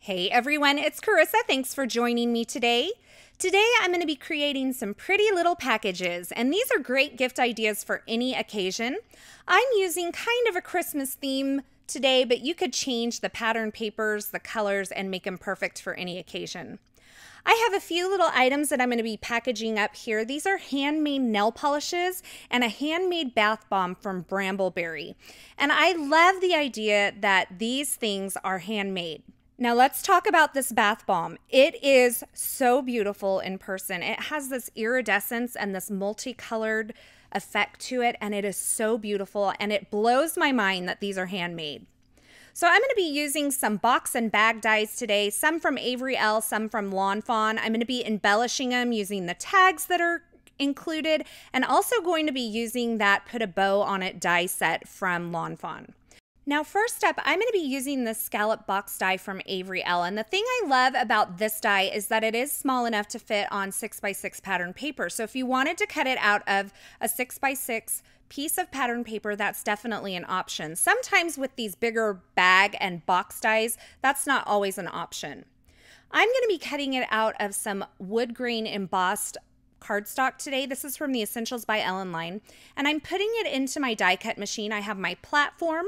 Hey everyone, it's Carissa. Thanks for joining me today. Today I'm going to be creating some pretty little packages, and these are great gift ideas for any occasion. I'm using kind of a Christmas theme today, but you could change the pattern papers, the colors, and make them perfect for any occasion. I have a few little items that I'm going to be packaging up here. These are handmade nail polishes and a handmade bath bomb from Bramble. And I love the idea that these things are handmade. Now let's talk about this bath bomb. It is so beautiful in person. It has this iridescence and this multicolored effect to it, and it is so beautiful, and it blows my mind that these are handmade. So I'm going to be using some box and bag dies today, some from Avery Elle, some from Lawn Fawn. I'm going to be embellishing them using the tags that are included, and also going to be using that put a bow on it die set from Lawn Fawn. Now first up, I'm going to be using this scallop box die from Avery Elle, and the thing I love about this die is that it is small enough to fit on 6x6 pattern paper. So if you wanted to cut it out of a 6x6 piece of pattern paper, that's definitely an option. Sometimes with these bigger bag and box dies, that's not always an option. I'm going to be cutting it out of some wood grain embossed cardstock today. This is from the Essentials by Ellen line, and I'm putting it into my die cut machine. I have my platform,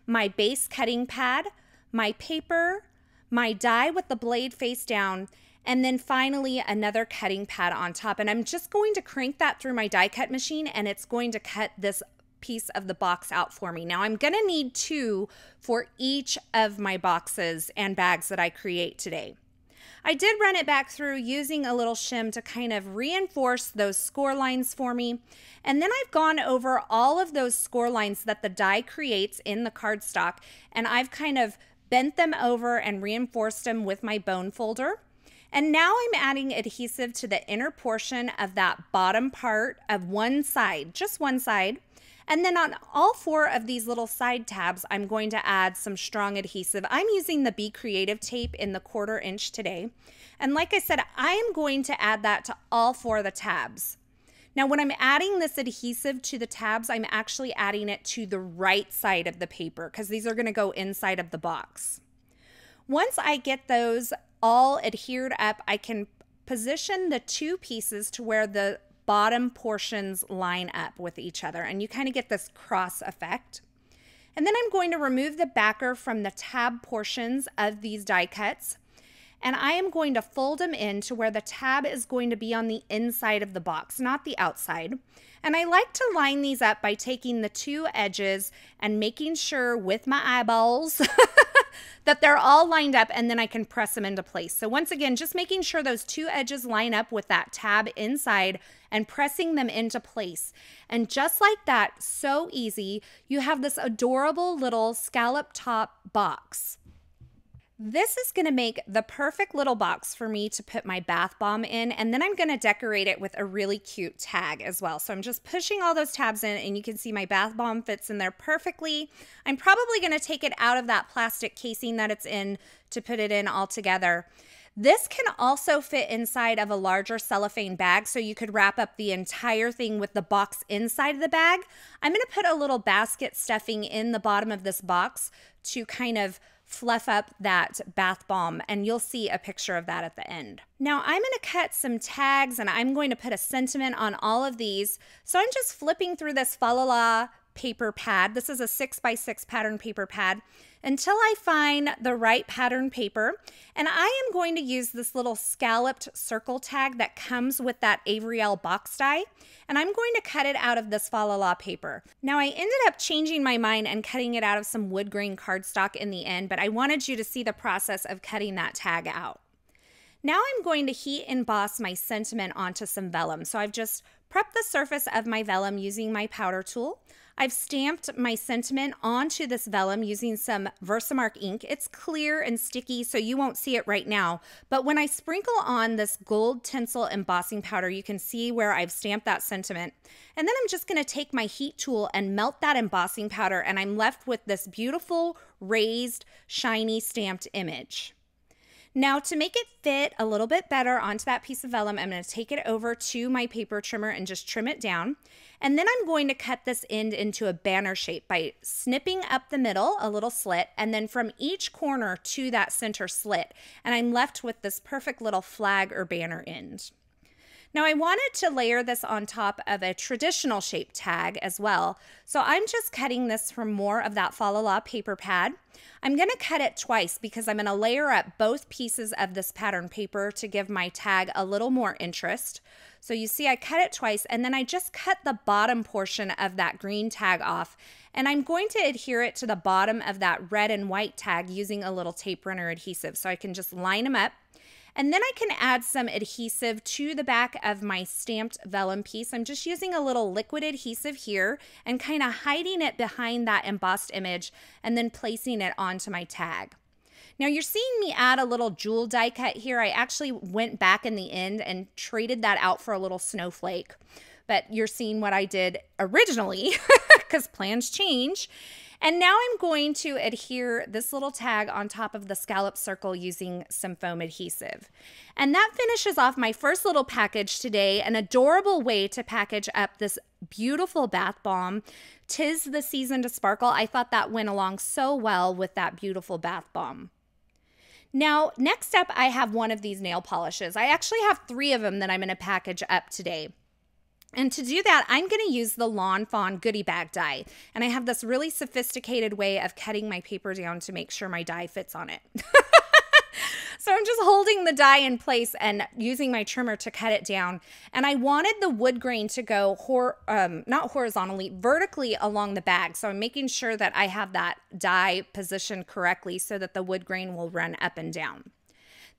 my base cutting pad, my paper, my die with the blade face down, and then finally another cutting pad on top. And I'm just going to crank that through my die cut machine, and it's going to cut this piece of the box out for me. Now I'm going to need two for each of my boxes and bags that I create today. I did run it back through using a little shim to kind of reinforce those score lines for me. And then I've gone over all of those score lines that the die creates in the cardstock, and I've kind of bent them over and reinforced them with my bone folder. And now I'm adding adhesive to the inner portion of that bottom part of one side, just one side. And then on all four of these little side tabs, I'm going to add some strong adhesive. I'm using the Be Creative tape in the 1/4 inch today. And like I said, I am going to add that to all four of the tabs. Now, when I'm adding this adhesive to the tabs, I'm actually adding it to the right side of the paper because these are going to go inside of the box. Once I get those all adhered up, I can position the two pieces to where the bottom portions line up with each other, and you kind of get this cross effect. And then I'm going to remove the backer from the tab portions of these die cuts, and I am going to fold them in to where the tab is going to be on the inside of the box, not the outside. And I like to line these up by taking the two edges and making sure with my eyeballs that they're all lined up, and then I can press them into place. So once again, just making sure those two edges line up with that tab inside and pressing them into place. And just like that, so easy, you have this adorable little scallop top box. This is going to make the perfect little box for me to put my bath bomb in, and then I'm going to decorate it with a really cute tag as well. So I'm just pushing all those tabs in, and you can see my bath bomb fits in there perfectly. I'm probably going to take it out of that plastic casing that it's in to put it in all together. This can also fit inside of a larger cellophane bag, so you could wrap up the entire thing with the box inside of the bag. I'm going to put a little basket stuffing in the bottom of this box to kind of fluff up that bath bomb, and you'll see a picture of that at the end. Now I'm going to cut some tags, and I'm going to put a sentiment on all of these. So I'm just flipping through this fa la la paper pad. This is a 6x6 pattern paper pad until I find the right pattern paper, and I am going to use this little scalloped circle tag that comes with that Avery Elle box die, and I'm going to cut it out of this fa la la paper. Now I ended up changing my mind and cutting it out of some wood grain cardstock in the end, but I wanted you to see the process of cutting that tag out. Now I'm going to heat emboss my sentiment onto some vellum. So I've just prepped the surface of my vellum using my powder tool. I've stamped my sentiment onto this vellum using some Versamark ink. It's clear and sticky, so you won't see it right now. But when I sprinkle on this gold tinsel embossing powder, you can see where I've stamped that sentiment. And then I'm just going to take my heat tool and melt that embossing powder, and I'm left with this beautiful, raised, shiny stamped image. Now to make it fit a little bit better onto that piece of vellum, I'm going to take it over to my paper trimmer and just trim it down. And then I'm going to cut this end into a banner shape by snipping up the middle, a little slit, and then from each corner to that center slit. And I'm left with this perfect little flag or banner end. Now I wanted to layer this on top of a traditional shape tag as well. So I'm just cutting this from more of that Fa La La paper pad. I'm going to cut it twice because I'm going to layer up both pieces of this pattern paper to give my tag a little more interest. So you see I cut it twice, and then I just cut the bottom portion of that green tag off, and I'm going to adhere it to the bottom of that red and white tag using a little tape runner adhesive so I can just line them up. And then I can add some adhesive to the back of my stamped vellum piece. I'm just using a little liquid adhesive here and kind of hiding it behind that embossed image and then placing it onto my tag. Now you're seeing me add a little jewel die cut here. I actually went back in the end and traded that out for a little snowflake. But you're seeing what I did originally because plans change. And now I'm going to adhere this little tag on top of the scallop circle using some foam adhesive. And that finishes off my first little package today, an adorable way to package up this beautiful bath bomb. 'Tis the season to sparkle. I thought that went along so well with that beautiful bath bomb. Now, next up, I have one of these nail polishes. I actually have 3 of them that I'm going to package up today. And to do that, I'm going to use the Lawn Fawn goodie bag die. And I have this really sophisticated way of cutting my paper down to make sure my die fits on it. So I'm just holding the die in place and using my trimmer to cut it down. And I wanted the wood grain to go not horizontally, vertically along the bag. So I'm making sure that I have that die positioned correctly so that the wood grain will run up and down.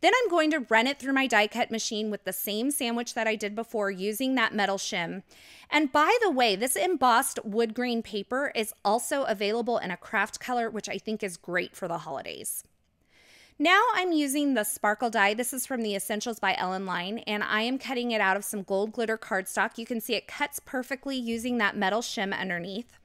Then I'm going to run it through my die cut machine with the same sandwich that I did before using that metal shim. And by the way, this embossed wood grain paper is also available in a craft color, which I think is great for the holidays. Now I'm using the sparkle die. This is from the Essentials by Ellen Line, and I am cutting it out of some gold glitter cardstock. You can see it cuts perfectly using that metal shim underneath.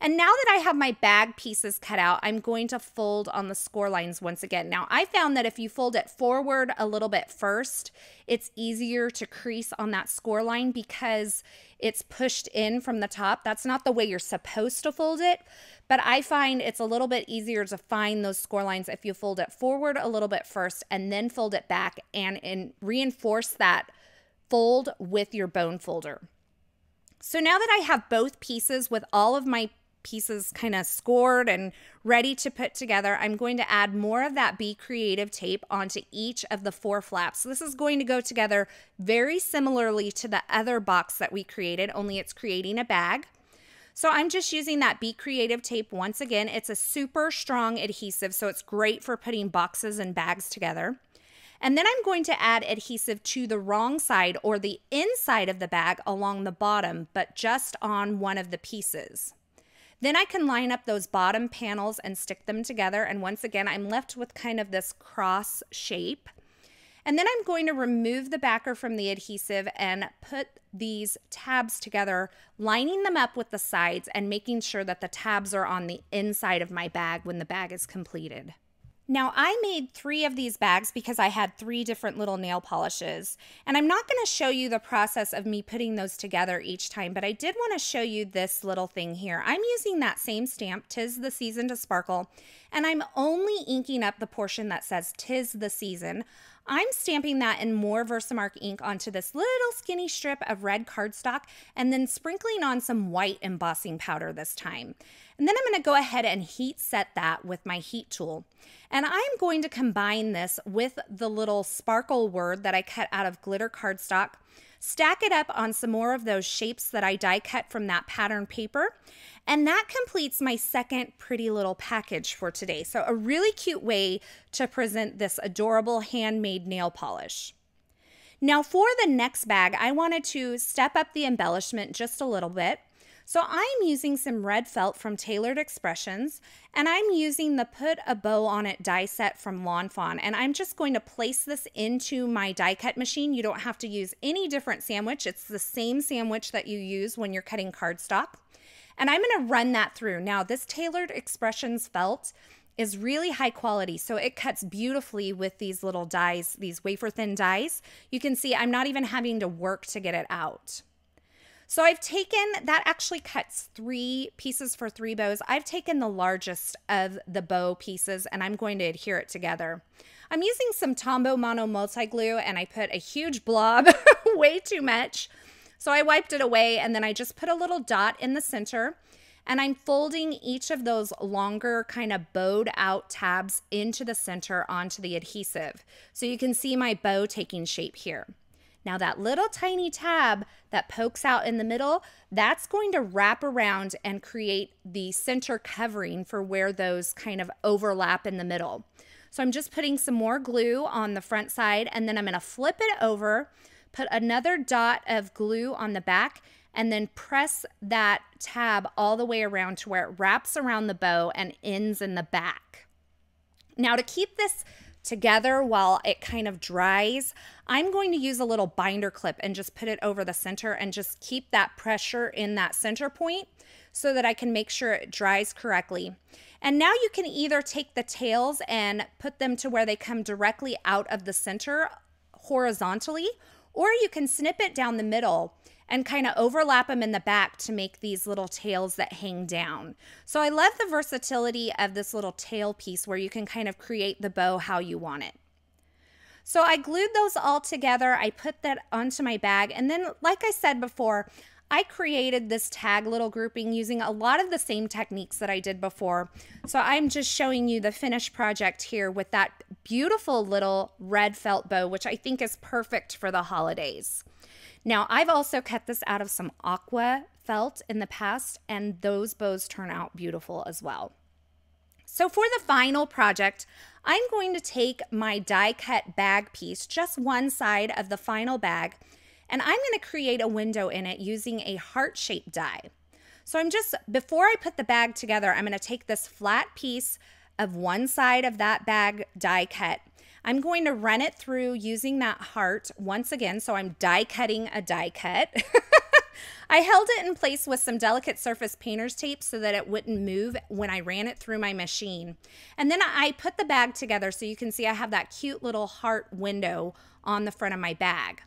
And now that I have my bag pieces cut out, I'm going to fold on the score lines once again. Now, I found that if you fold it forward a little bit first, it's easier to crease on that score line because it's pushed in from the top. That's not the way you're supposed to fold it, but I find it's a little bit easier to find those score lines if you fold it forward a little bit first and then fold it back and reinforce that fold with your bone folder. So now that I have both pieces with all of my pieces kind of scored and ready to put together, I'm going to add more of that Be Creative tape onto each of the 4 flaps. So this is going to go together very similarly to the other box that we created, only it's creating a bag. So I'm just using that Be Creative tape once again. It's a super strong adhesive, so it's great for putting boxes and bags together. And then I'm going to add adhesive to the wrong side or the inside of the bag along the bottom, but just on one of the pieces. Then I can line up those bottom panels and stick them together. And once again, I'm left with kind of this cross shape. And then I'm going to remove the backer from the adhesive and put these tabs together, lining them up with the sides and making sure that the tabs are on the inside of my bag when the bag is completed. Now, I made 3 of these bags because I had 3 different little nail polishes, and I'm not going to show you the process of me putting those together each time, but I did want to show you this little thing here. I'm using that same stamp, 'Tis the Season to Sparkle, and I'm only inking up the portion that says 'Tis the Season. I'm stamping that in more Versamark ink onto this little skinny strip of red cardstock and then sprinkling on some white embossing powder this time. And then I'm going to go ahead and heat set that with my heat tool. And I'm going to combine this with the little sparkle word that I cut out of glitter cardstock, stack it up on some more of those shapes that I die cut from that pattern paper, and that completes my second pretty little package for today. So a really cute way to present this adorable handmade nail polish. Now for the next bag, I wanted to step up the embellishment just a little bit. So I'm using some red felt from Tailored Expressions, and I'm using the Put a Bow on It die set from Lawn Fawn, and I'm just going to place this into my die cut machine. You don't have to use any different sandwich. It's the same sandwich that you use when you're cutting cardstock. And I'm going to run that through. Now, this Tailored Expressions felt is really high quality, so it cuts beautifully with these little dies, these wafer thin dies. You can see I'm not even having to work to get it out. So I've taken, that actually cuts 3 pieces for 3 bows. I've taken the largest of the bow pieces and I'm going to adhere it together. I'm using some Tombow Mono multi-glue and I put a huge blob, way too much. So I wiped it away and then I just put a little dot in the center. And I'm folding each of those longer kind of bowed out tabs into the center onto the adhesive. So you can see my bow taking shape here. Now that little tiny tab that pokes out in the middle, that's going to wrap around and create the center covering for where those kind of overlap in the middle. So I'm just putting some more glue on the front side and then I'm going to flip it over, put another dot of glue on the back, and then press that tab all the way around to where it wraps around the bow and ends in the back. Now to keep this together while it kind of dries, I'm going to use a little binder clip and just put it over the center and just keep that pressure in that center point so that I can make sure it dries correctly. And now you can either take the tails and put them to where they come directly out of the center horizontally, or you can snip it down the middle and kind of overlap them in the back to make these little tails that hang down. So I love the versatility of this little tail piece where you can kind of create the bow how you want it. So I glued those all together. I put that onto my bag. And then, like I said before, I created this tag little grouping using a lot of the same techniques that I did before. So I'm just showing you the finished project here with that beautiful little red felt bow, which I think is perfect for the holidays. Now, I've also cut this out of some aqua felt in the past, and those bows turn out beautiful as well. So for the final project, I'm going to take my die cut bag piece, just one side of the final bag, and I'm going to create a window in it using a heart-shaped die. So before I put the bag together, I'm going to take this flat piece of one side of that bag die cut. I'm going to run it through using that heart once again, so I'm die cutting a die cut. I held it in place with some delicate surface painter's tape so that it wouldn't move when I ran it through my machine. And then I put the bag together so you can see I have that cute little heart window on the front of my bag.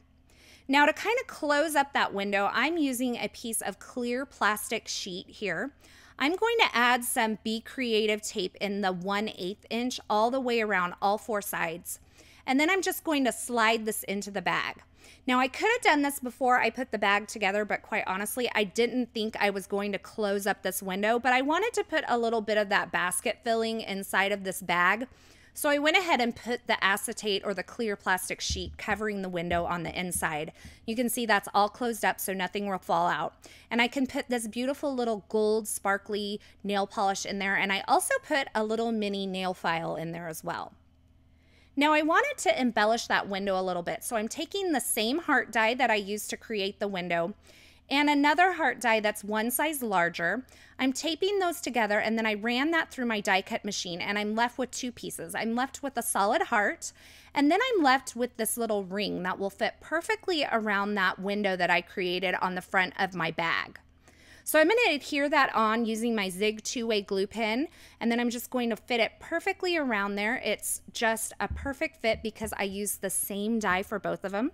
Now to kind of close up that window, I'm using a piece of clear plastic sheet here. I'm going to add some Be Creative tape in the 1/8 inch all the way around all 4 sides. And then I'm just going to slide this into the bag. Now I could have done this before I put the bag together, but quite honestly, I didn't think I was going to close up this window, but I wanted to put a little bit of that basket filling inside of this bag. So I went ahead and put the acetate or the clear plastic sheet covering the window on the inside. You can see that's all closed up so nothing will fall out. And I can put this beautiful little gold sparkly nail polish in there, and I also put a little mini nail file in there as well. Now I wanted to embellish that window a little bit, so I'm taking the same heart die that I used to create the window and another heart die that's one size larger. I'm taping those together, and then I ran that through my die cut machine, and I'm left with 2 pieces. I'm left with a solid heart, and then I'm left with this little ring that will fit perfectly around that window that I created on the front of my bag. So I'm going to adhere that on using my Zig 2-way glue pen, and then I'm just going to fit it perfectly around there. It's just a perfect fit because I used the same die for both of them.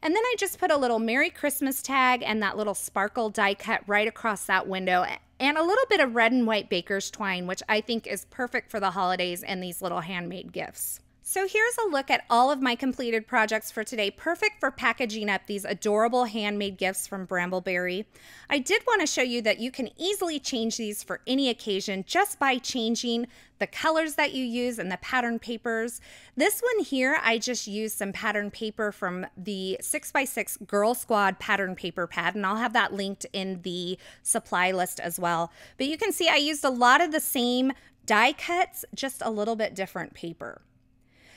And then I just put a little Merry Christmas tag and that little sparkle die cut right across that window, and a little bit of red and white baker's twine, which I think is perfect for the holidays and these little handmade gifts. So here's a look at all of my completed projects for today, perfect for packaging up these adorable handmade gifts from Brambleberry. I did want to show you that you can easily change these for any occasion just by changing the colors that you use and the pattern papers. This one here, I just used some pattern paper from the 6x6 Girl Squad pattern paper pad, and I'll have that linked in the supply list as well. But you can see I used a lot of the same die cuts, just a little bit different paper.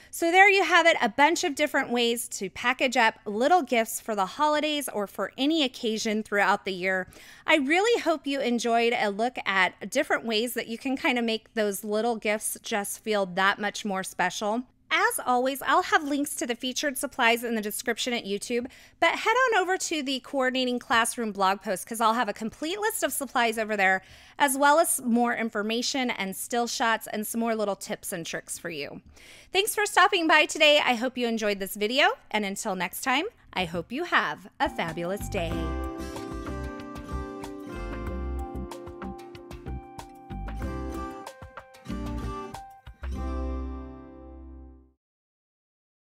So there you have it, a bunch of different ways to package up little gifts for the holidays or for any occasion throughout the year. I really hope you enjoyed a look at different ways that you can kind of make those little gifts just feel that much more special. As always, I'll have links to the featured supplies in the description at YouTube, but head on over to the Coordinating Classroom blog post because I'll have a complete list of supplies over there, as well as more information and still shots and some more little tips and tricks for you. Thanks for stopping by today. I hope you enjoyed this video, and until next time, I hope you have a fabulous day.